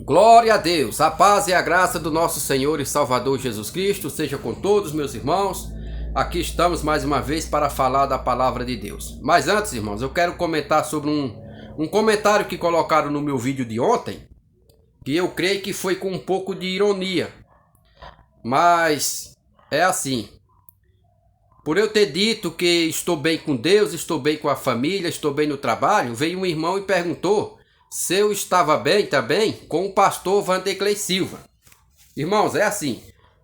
Glória a Deus, a paz e a graça do nosso Senhor e Salvador Jesus Cristo seja com todos, meus irmãos. Aqui estamos mais uma vez para falar da palavra de Deus. Mas antes, irmãos, eu quero comentar sobre um comentário que colocaram no meu vídeo de ontem, que eu creio que foi com um pouco de ironia. Mas é assim, por eu ter dito que estou bem com Deus, estou bem com a família, estou bem no trabalho, veio um irmão e perguntou se eu estava bem também com o pastor Vanderlei Silva. Irmãos, é assim,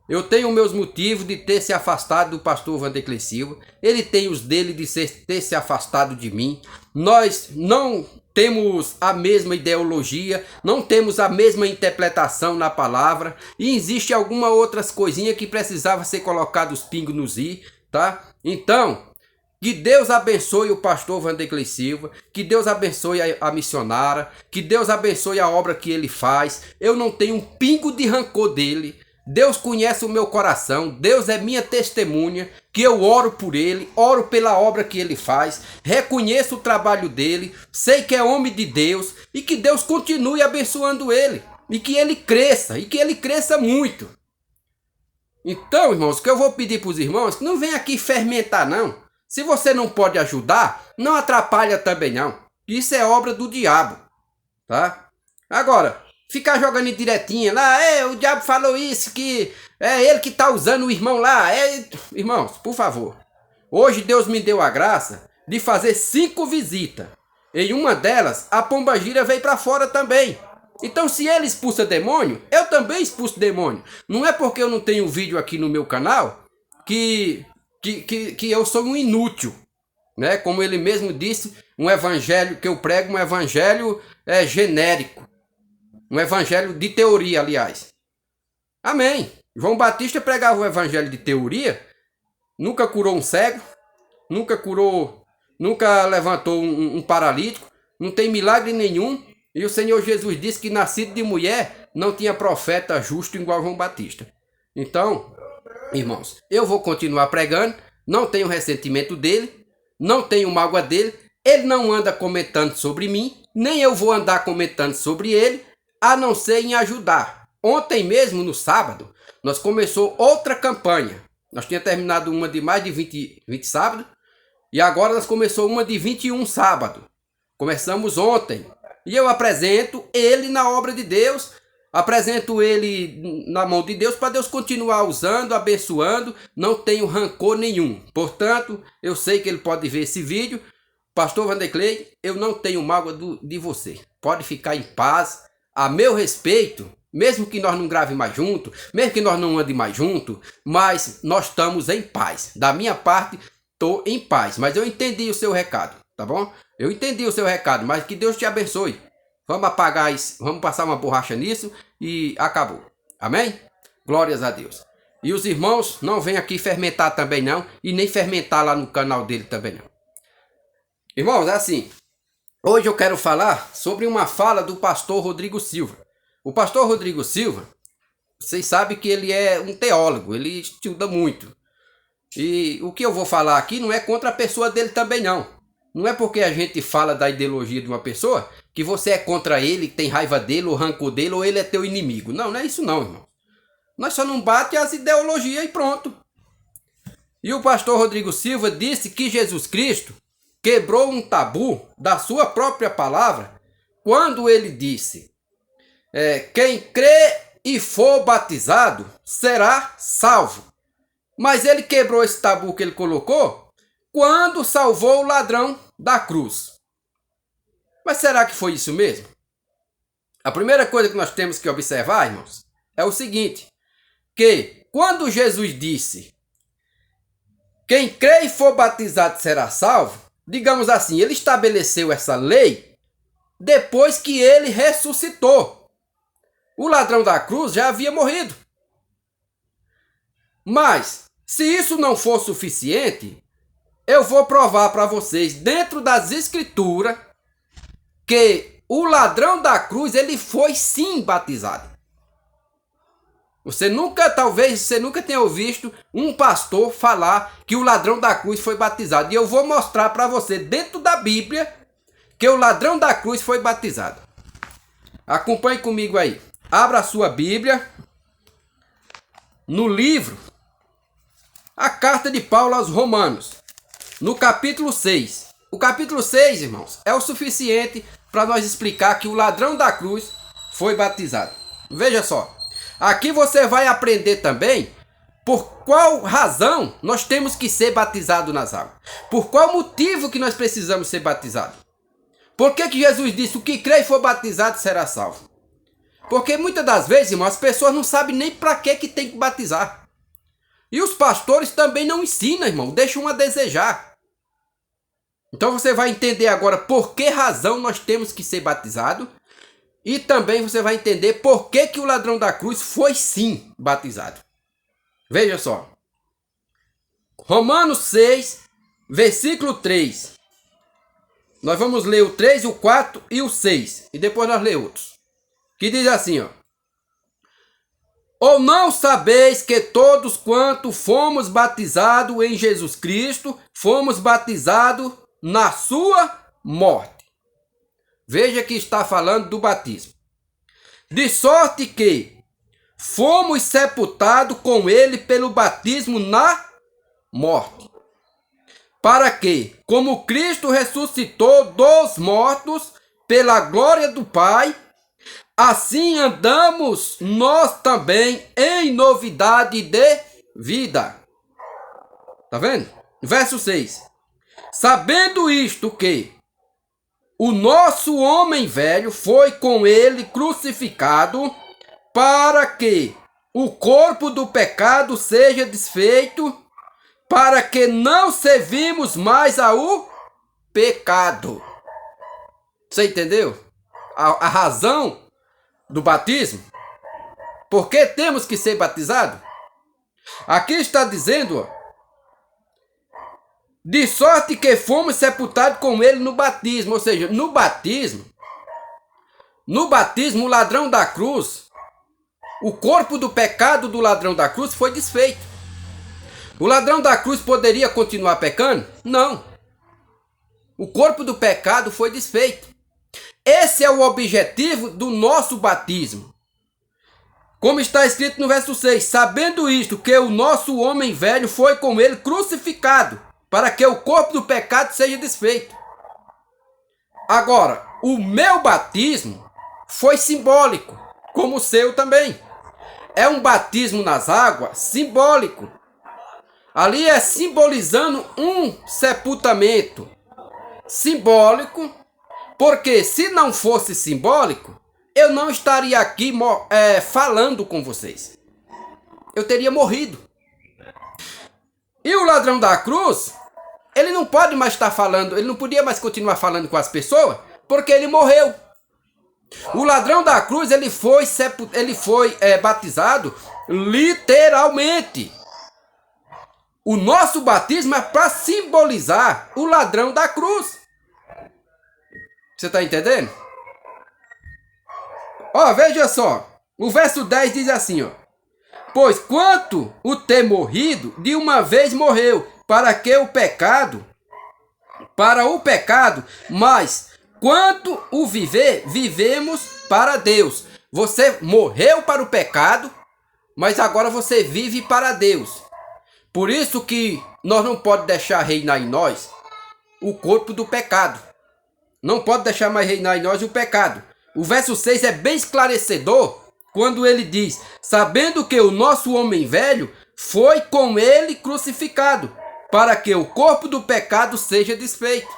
eu tenho meus motivos de ter se afastado do pastor Vanderlei Silva, ele tem os dele de ter se afastado de mim. Nós não temos a mesma ideologia, não temos a mesma interpretação na palavra, e existe alguma outras coisinhas que precisava ser colocado os pingos nos i, tá? Então, que Deus abençoe o pastor Vanderlei Silva, que Deus abençoe a missionária, que Deus abençoe a obra que ele faz. Eu não tenho um pingo de rancor dele. Deus conhece o meu coração, Deus é minha testemunha, que eu oro por ele, oro pela obra que ele faz, reconheço o trabalho dele, sei que é homem de Deus e que Deus continue abençoando ele, e que ele cresça muito. Então, irmãos, o que eu vou pedir para os irmãos, que não venham aqui fermentar não. Se você não pode ajudar, não atrapalha também não. Isso é obra do diabo, tá? Agora, ficar jogando indiretinha lá, o diabo falou isso, que é ele que tá usando o irmão lá. Irmãos, por favor, hoje Deus me deu a graça de fazer 5 visitas. Em uma delas, a pombagira veio para fora também. Então, se ele expulsa demônio, eu também expulso demônio. Não é porque eu não tenho vídeo aqui no meu canal que eu sou um inútil, né? Como ele mesmo disse, um evangelho que eu prego, um evangelho genérico, um evangelho de teoria, aliás. Amém. João Batista pregava um evangelho de teoria, nunca curou um cego, nunca levantou um paralítico, não tem milagre nenhum, e o Senhor Jesus disse que nascido de mulher não tinha profeta justo igual João Batista. Então, irmãos, eu vou continuar pregando, não tenho ressentimento dele, não tenho mágoa dele, ele não anda comentando sobre mim, nem eu vou andar comentando sobre ele, a não ser em ajudar. Ontem mesmo, no sábado, nós começou outra campanha. Nós tínhamos terminado uma de mais de 20 sábados, e agora nós começou uma de 21 sábados. Começamos ontem, e eu apresento ele na obra de Deus, apresento ele na mão de Deus para Deus continuar usando, abençoando. Não tenho rancor nenhum. Portanto, eu sei que ele pode ver esse vídeo. Pastor Vanderlei, eu não tenho mágoa de você. Pode ficar em paz. A meu respeito, mesmo que nós não gravemos mais junto, mesmo que nós não andemos mais junto, mas nós estamos em paz. Da minha parte, estou em paz. Mas eu entendi o seu recado, tá bom? Eu entendi o seu recado, mas que Deus te abençoe. Vamos apagar isso, vamos passar uma borracha nisso e acabou. Amém? Glórias a Deus. E os irmãos não vêm aqui fermentar também não, e nem fermentar lá no canal dele também não. Irmãos, é assim, hoje eu quero falar sobre uma fala do pastor Rodrigo Silva. O pastor Rodrigo Silva, vocês sabem que ele é um teólogo, ele estuda muito. E o que eu vou falar aqui não é contra a pessoa dele também não. Não é porque a gente fala da ideologia de uma pessoa que você é contra ele, tem raiva dele, ou rancor dele, ou ele é teu inimigo. Não, não é isso não, irmão. Nós só não bate as ideologias e pronto. E o pastor Rodrigo Silva disse que Jesus Cristo quebrou um tabu da sua própria palavra quando ele disse: quem crê e for batizado será salvo. Mas ele quebrou esse tabu que ele colocou quando salvou o ladrão da cruz. Mas será que foi isso mesmo? A primeira coisa que nós temos que observar, irmãos, é o seguinte, que quando Jesus disse, quem crê e for batizado será salvo, digamos assim, ele estabeleceu essa lei depois que ele ressuscitou. O ladrão da cruz já havia morrido. Mas, se isso não for suficiente, eu vou provar para vocês, dentro das escrituras, que o ladrão da cruz, ele foi sim batizado. Talvez você nunca tenha ouvido um pastor falar que o ladrão da cruz foi batizado. E eu vou mostrar para você, dentro da Bíblia, que o ladrão da cruz foi batizado. Acompanhe comigo aí. abra a sua Bíblia no livro A Carta de Paulo aos Romanos, no capítulo 6. O capítulo 6, irmãos, é o suficiente para nós explicar que o ladrão da cruz foi batizado. Veja só, aqui você vai aprender também por qual razão nós temos que ser batizados nas águas. Por qual motivo que nós precisamos ser batizados. Por que Jesus disse, o que crê e for batizado será salvo? Porque muitas das vezes, irmãos, as pessoas não sabem nem para que tem que batizar. E os pastores também não ensinam, irmão, deixam a desejar. Então você vai entender agora por que razão nós temos que ser batizados. E também você vai entender por que o ladrão da cruz foi sim batizado. Veja só. Romanos 6, versículo 3. Nós vamos ler o 3, o 4 e o 6. E depois nós lemos outros. Que diz assim, ó. Ou não sabeis que todos quanto fomos batizados em Jesus Cristo, fomos batizados na sua morte. Veja que está falando do batismo. De sorte que fomos sepultados com ele pelo batismo na morte. Para que, como Cristo ressuscitou dos mortos pela glória do Pai, assim andamos nós também em novidade de vida. Tá vendo? Verso 6. Sabendo isto que o nosso homem velho foi com ele crucificado, para que o corpo do pecado seja desfeito, para que não servimos mais ao pecado. Você entendeu? A razão do batismo? Por que temos que ser batizados? Aqui está dizendo, ó, de sorte que fomos sepultados com ele no batismo. Ou seja, no batismo, o ladrão da cruz, o corpo do pecado do ladrão da cruz foi desfeito. O ladrão da cruz poderia continuar pecando? Não. O corpo do pecado foi desfeito. Esse é o objetivo do nosso batismo. Como está escrito no verso 6, sabendo isto, que o nosso homem velho foi com ele crucificado, para que o corpo do pecado seja desfeito. Agora, o meu batismo foi simbólico, como o seu também. É um batismo nas águas simbólico. Ali é simbolizando um sepultamento simbólico, porque se não fosse simbólico, eu não estaria aqui falando com vocês. Eu teria morrido. E o ladrão da cruz, ele não pode mais estar falando, ele não podia mais continuar falando com as pessoas, porque ele morreu. O ladrão da cruz, ele foi batizado literalmente. O nosso batismo é para simbolizar o ladrão da cruz. Você está entendendo? Ó, veja só. O verso 10 diz assim, ó. Pois quanto o ter morrido, de uma vez morreu, para o pecado, mas quanto o viver, vivemos para Deus. Você morreu para o pecado, mas agora você vive para Deus. Por isso que nós não podemos deixar reinar em nós o corpo do pecado. Não pode deixar mais reinar em nós o pecado. O verso 6 é bem esclarecedor quando ele diz, sabendo que o nosso homem velho foi com ele crucificado, para que o corpo do pecado seja desfeito.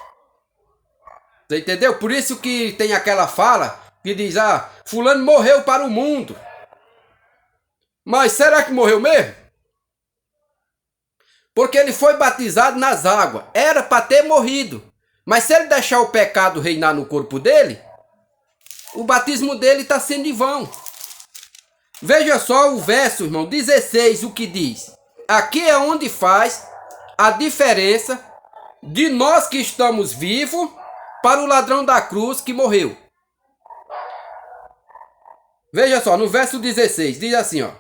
Você entendeu? Por isso que tem aquela fala que diz, fulano morreu para o mundo. Mas será que morreu mesmo? Porque ele foi batizado nas águas. Era para ter morrido. Mas se ele deixar o pecado reinar no corpo dele, o batismo dele está sendo em vão. Veja só o verso, irmão, 16, o que diz. Aqui é onde faz a diferença de nós que estamos vivos para o ladrão da cruz que morreu. Veja só, no verso 16, diz assim, ó,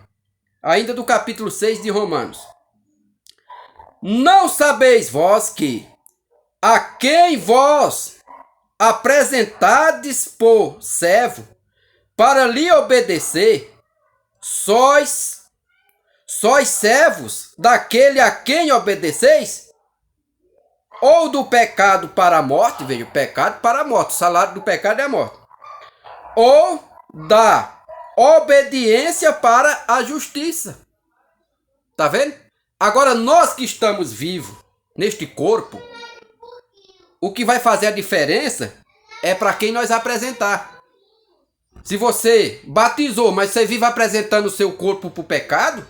ainda do capítulo 6 de Romanos. Não sabeis vós que a quem vós apresentades por servo, para lhe obedecer, sois servos daquele a quem obedeceis? Ou do pecado para a morte, veja, o pecado para a morte, o salário do pecado é a morte. Ou da obediência para a justiça. Tá vendo? Agora, nós que estamos vivos neste corpo, o que vai fazer a diferença é para quem nós apresentar. Se você batizou, mas você vive apresentando o seu corpo para o pecado,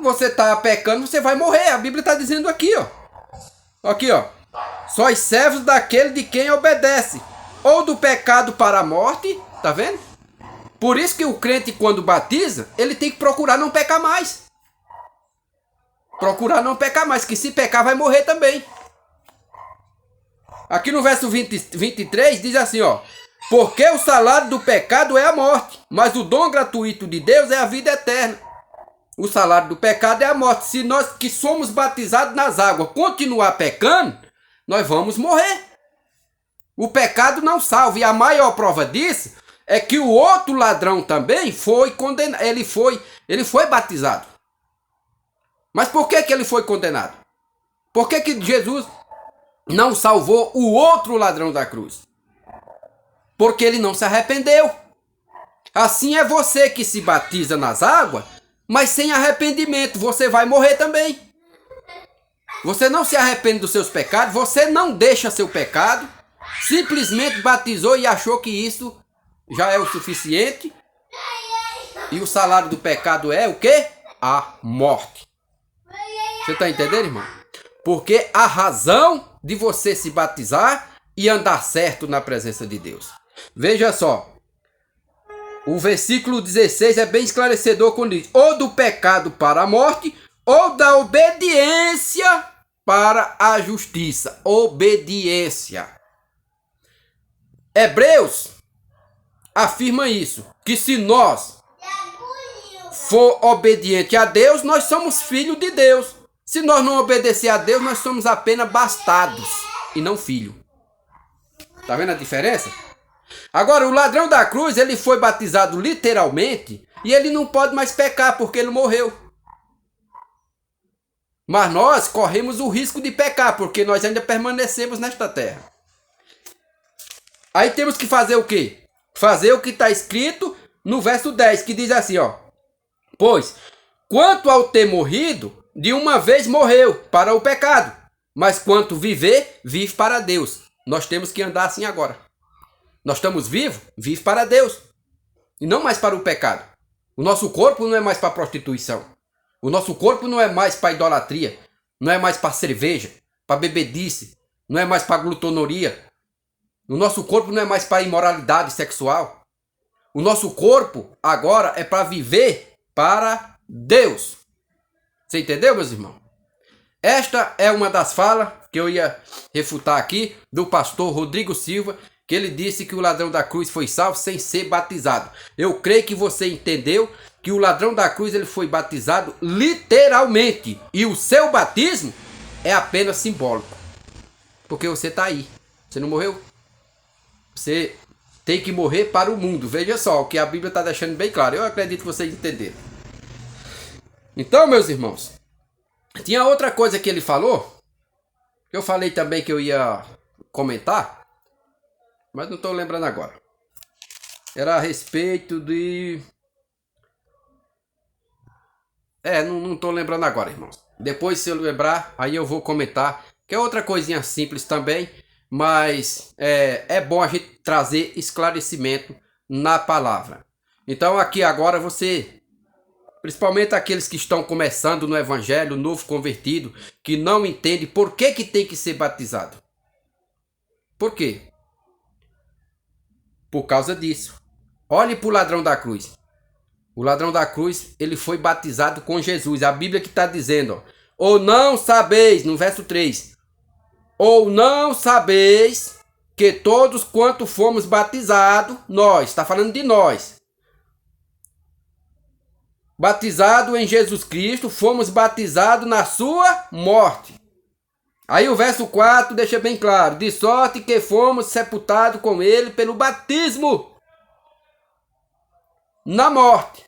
você está pecando, você vai morrer. A Bíblia está dizendo aqui, ó. Aqui, ó. Sois servos daquele de quem obedece, ou do pecado para a morte, tá vendo? Por isso que o crente, quando batiza, ele tem que procurar não pecar mais. Procurar não pecar mais, que se pecar vai morrer também. Aqui no verso 23 diz assim, ó. Porque o salário do pecado é a morte, mas o dom gratuito de Deus é a vida eterna. O salário do pecado é a morte. Se nós que somos batizados nas águas continuar pecando, nós vamos morrer. O pecado não salva. E a maior prova disso é que o outro ladrão também foi condenado. Ele foi batizado. Mas por que ele foi condenado? Por que Jesus não salvou o outro ladrão da cruz? Porque ele não se arrependeu. Assim é você que se batiza nas águas, mas sem arrependimento, você vai morrer também. Você não se arrepende dos seus pecados, você não deixa seu pecado, simplesmente batizou e achou que isso já é o suficiente. E o salário do pecado é o quê? A morte. Você está entendendo, irmão? Porque a razão de você se batizar e andar certo na presença de Deus. Veja só. O versículo 16 é bem esclarecedor quando diz: ou do pecado para a morte, ou da obediência para a justiça. Obediência. Hebreus afirma isso, que se nós for obediente a Deus, nós somos filhos de Deus. Se nós não obedecer a Deus, nós somos apenas bastados e não filho. Tá vendo a diferença? Agora, o ladrão da cruz, ele foi batizado literalmente e ele não pode mais pecar porque ele morreu. Mas nós corremos o risco de pecar porque nós ainda permanecemos nesta terra. Aí temos que fazer o quê? Fazer o que está escrito no verso 10, que diz assim, ó. Pois, quanto ao ter morrido, de uma vez morreu para o pecado, mas quanto viver, vive para Deus. Nós temos que andar assim agora. Nós estamos vivos, vive para Deus. E não mais para o pecado. O nosso corpo não é mais para prostituição. O nosso corpo não é mais para idolatria. Não é mais para cerveja, para bebedice. Não é mais para glutonaria. O nosso corpo não é mais para imoralidade sexual. O nosso corpo agora é para viver para Deus. Você entendeu, meus irmãos? Esta é uma das falas que eu ia refutar aqui do pastor Rodrigo Silva, que ele disse que o ladrão da cruz foi salvo sem ser batizado. Eu creio que você entendeu que o ladrão da cruz ele foi batizado literalmente. E o seu batismo é apenas simbólico. Porque você está aí. Você não morreu? Você tem que morrer para o mundo. Veja só o que a Bíblia está deixando bem claro. Eu acredito que vocês entenderam. Então, meus irmãos, tinha outra coisa que ele falou, que eu falei também que eu ia comentar, mas não estou lembrando agora. Era a respeito de... não estou lembrando agora, irmãos. Depois, se eu lembrar, aí eu vou comentar, que é outra coisinha simples também, mas é bom a gente trazer esclarecimento na palavra. Então, aqui agora você... Principalmente aqueles que estão começando no evangelho, novo convertido, que não entende por que tem que ser batizado. Por quê? Por causa disso. Olhe para o ladrão da cruz. O ladrão da cruz, ele foi batizado com Jesus. A Bíblia que está dizendo, ó, ou não sabeis, no verso 3, ou não sabeis que todos quanto fomos batizados, nós, está falando de nós, batizado em Jesus Cristo, fomos batizados na sua morte. Aí o verso 4 deixa bem claro, de sorte que fomos sepultados com ele pelo batismo na morte,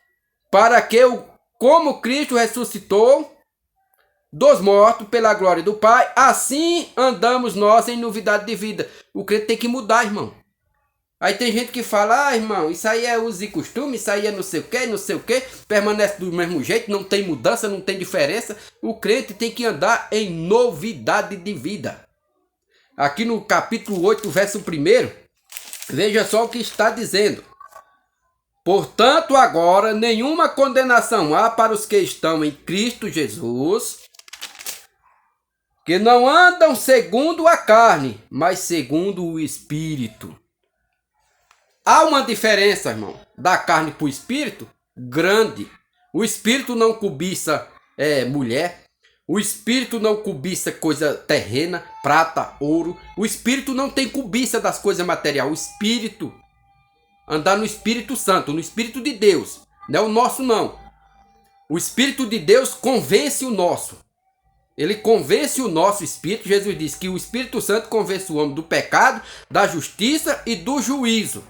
para que, como Cristo ressuscitou dos mortos pela glória do Pai, assim andamos nós em novidade de vida. O crente tem que mudar, irmão. Aí tem gente que fala, irmão, isso aí é uso e costume, isso aí é não sei o que, permanece do mesmo jeito, não tem mudança, não tem diferença. O crente tem que andar em novidade de vida. Aqui no capítulo 8, verso 1, veja só o que está dizendo. Portanto, agora nenhuma condenação há para os que estão em Cristo Jesus, que não andam segundo a carne, mas segundo o Espírito. Há uma diferença, irmão, da carne para o Espírito grande. O Espírito não cobiça mulher. O Espírito não cobiça coisa terrena, prata, ouro. O Espírito não tem cobiça das coisas materiais. O Espírito, andar no Espírito Santo, no Espírito de Deus. Não é o nosso, não. O Espírito de Deus convence o nosso. Ele convence o nosso espírito. Jesus disse que o Espírito Santo convence o homem do pecado, da justiça e do juízo.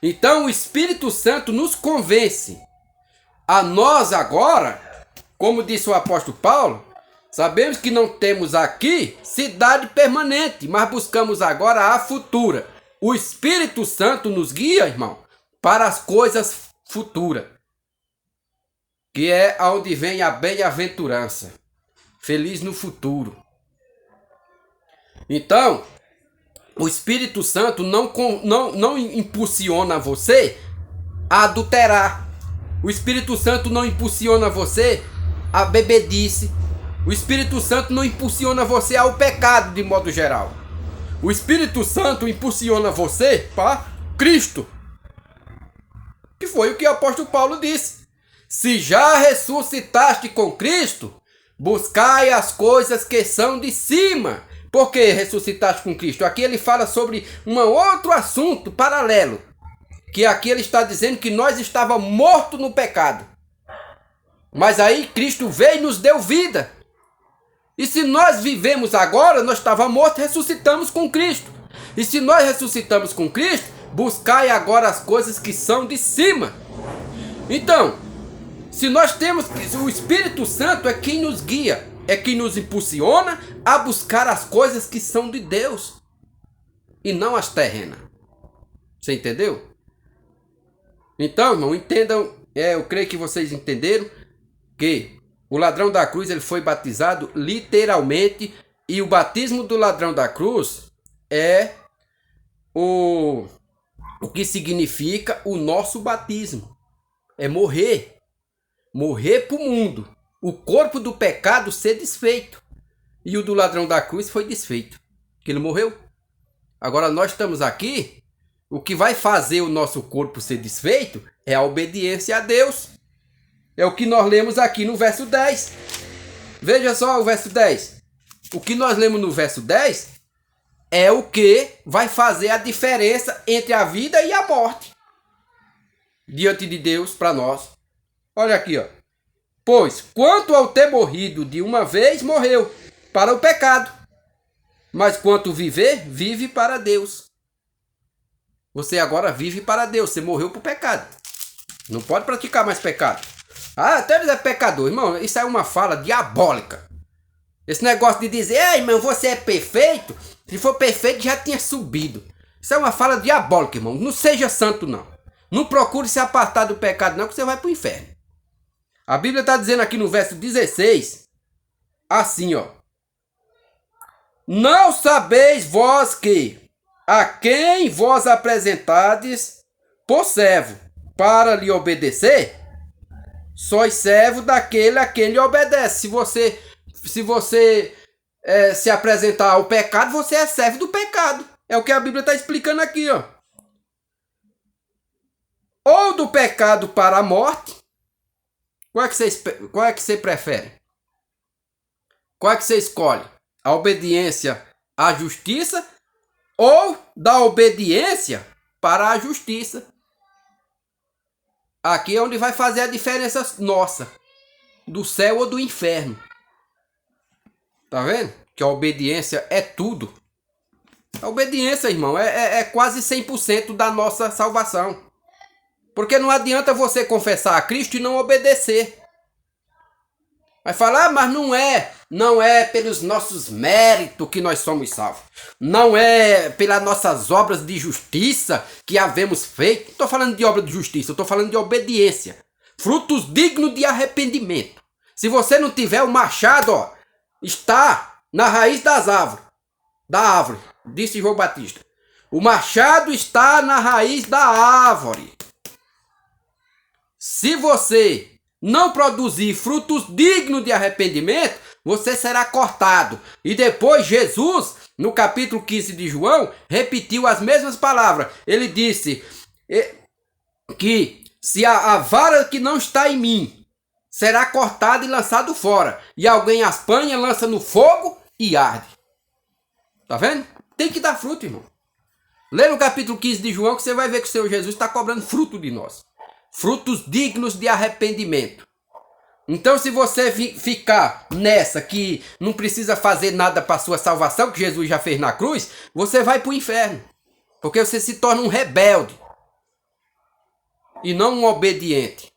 Então o Espírito Santo nos convence. A nós agora, como disse o apóstolo Paulo, sabemos que não temos aqui cidade permanente, mas buscamos agora a futura. O Espírito Santo nos guia, irmão, para as coisas futuras, que é onde vem a bem-aventurança. Feliz no futuro. Então, o Espírito Santo não impulsiona você a adulterar. O Espírito Santo não impulsiona você a bebedice. O Espírito Santo não impulsiona você ao pecado de modo geral. O Espírito Santo impulsiona você para Cristo. Que foi o que o apóstolo Paulo disse. Se já ressuscitaste com Cristo, buscai as coisas que são de cima. Por que ressuscitaste com Cristo? Aqui ele fala sobre um outro assunto paralelo. Que aqui ele está dizendo que nós estávamos mortos no pecado. Mas aí Cristo veio e nos deu vida. E se nós vivemos agora, nós estávamos mortos, ressuscitamos com Cristo. E se nós ressuscitamos com Cristo, buscai agora as coisas que são de cima. Então, se nós temos, o Espírito Santo é quem nos guia, é quem nos impulsiona a buscar as coisas que são de Deus e não as terrenas. Você entendeu? Então, irmão, entendam, eu creio que vocês entenderam que o ladrão da cruz ele foi batizado literalmente, e o batismo do ladrão da cruz é o que significa o nosso batismo. É morrer. Morrer para o mundo. O corpo do pecado ser desfeito. E o do ladrão da cruz foi desfeito. Que ele morreu. Agora nós estamos aqui. O que vai fazer o nosso corpo ser desfeito é a obediência a Deus. É o que nós lemos aqui no verso 10. Veja só o verso 10. O que nós lemos no verso 10 é o que vai fazer a diferença entre a vida e a morte diante de Deus para nós. Olha aqui, ó. Pois, quanto ao ter morrido de uma vez, morreu para o pecado. Mas quanto viver, vive para Deus. Você agora vive para Deus. Você morreu para o pecado. Não pode praticar mais pecado. Ah, até ele é pecador. Irmão, isso é uma fala diabólica. Esse negócio de dizer, irmão, você é perfeito. Se for perfeito, já tinha subido. Isso é uma fala diabólica, irmão. Não seja santo, não. Não procure se apartar do pecado, não, que você vai para o inferno. A Bíblia está dizendo aqui no verso 16, assim, ó. Não sabeis vós que a quem vós apresentades por servo para lhe obedecer, sois servo daquele a quem lhe obedece. Se você se apresentar ao pecado, você é servo do pecado. É o que a Bíblia está explicando aqui, ó. Ou do pecado para a morte. Qual é que você prefere? Qual é que você escolhe? A obediência à justiça ou da obediência para a justiça? Aqui é onde vai fazer a diferença nossa, do céu ou do inferno. Tá vendo? Que a obediência é tudo. A obediência, irmão, é quase 100% da nossa salvação. Porque não adianta você confessar a Cristo e não obedecer. Vai falar, mas não é pelos nossos méritos que nós somos salvos. Não é pelas nossas obras de justiça que havemos feito. Não estou falando de obra de justiça, eu estou falando de obediência. Frutos dignos de arrependimento. Se você não tiver o machado, ó, está na raiz das árvores. Da árvore, disse João Batista. O machado está na raiz da árvore. Se você não produzir frutos dignos de arrependimento, você será cortado. E depois Jesus, no capítulo 15 de João, repetiu as mesmas palavras. Ele disse que se a vara que não está em mim será cortada e lançado fora, e alguém as apanha, lança no fogo e arde. Tá vendo? Tem que dar fruto, irmão. Lê no capítulo 15 de João que você vai ver que o Senhor Jesus está cobrando fruto de nós. Frutos dignos de arrependimento. Então, se você ficar nessa que não precisa fazer nada para a sua salvação, que Jesus já fez na cruz, você vai para o inferno. Porque você se torna um rebelde. E não um obediente.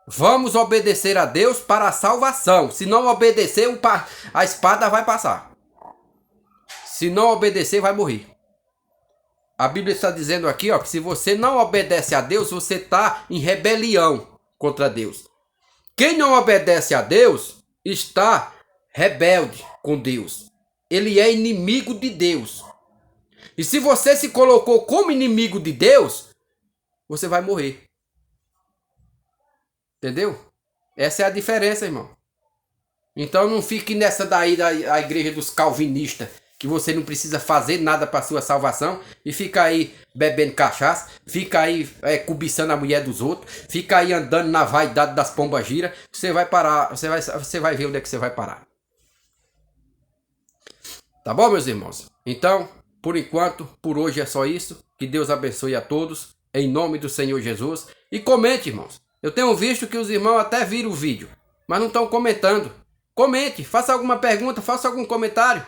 Vamos obedecer a Deus para a salvação. Se não obedecer, a espada vai passar. Se não obedecer, vai morrer. A Bíblia está dizendo aqui, ó, que se você não obedece a Deus, você está em rebelião contra Deus. Quem não obedece a Deus está rebelde com Deus. Ele é inimigo de Deus. E se você se colocou como inimigo de Deus, você vai morrer. Entendeu? Essa é a diferença, irmão. Então não fique nessa daí da igreja dos calvinistas, que você não precisa fazer nada para sua salvação e fica aí bebendo cachaça, fica aí cobiçando a mulher dos outros, fica aí andando na vaidade das pombagiras, você vai parar, você vai ver onde é que você vai parar. Tá bom, meus irmãos? Então, por enquanto, por hoje é só isso. Que Deus abençoe a todos, em nome do Senhor Jesus. E comente, irmãos. Eu tenho visto que os irmãos até viram o vídeo, mas não estão comentando. Comente, faça alguma pergunta, faça algum comentário.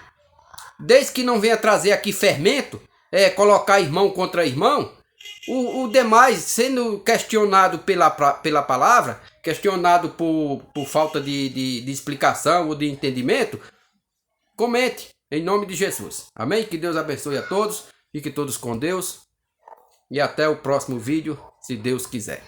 Desde que não venha trazer aqui fermento, colocar irmão contra irmão, o demais sendo questionado pela palavra, questionado por falta de explicação ou de entendimento, comente em nome de Jesus. Amém? Que Deus abençoe a todos, fiquem todos com Deus e até o próximo vídeo, se Deus quiser.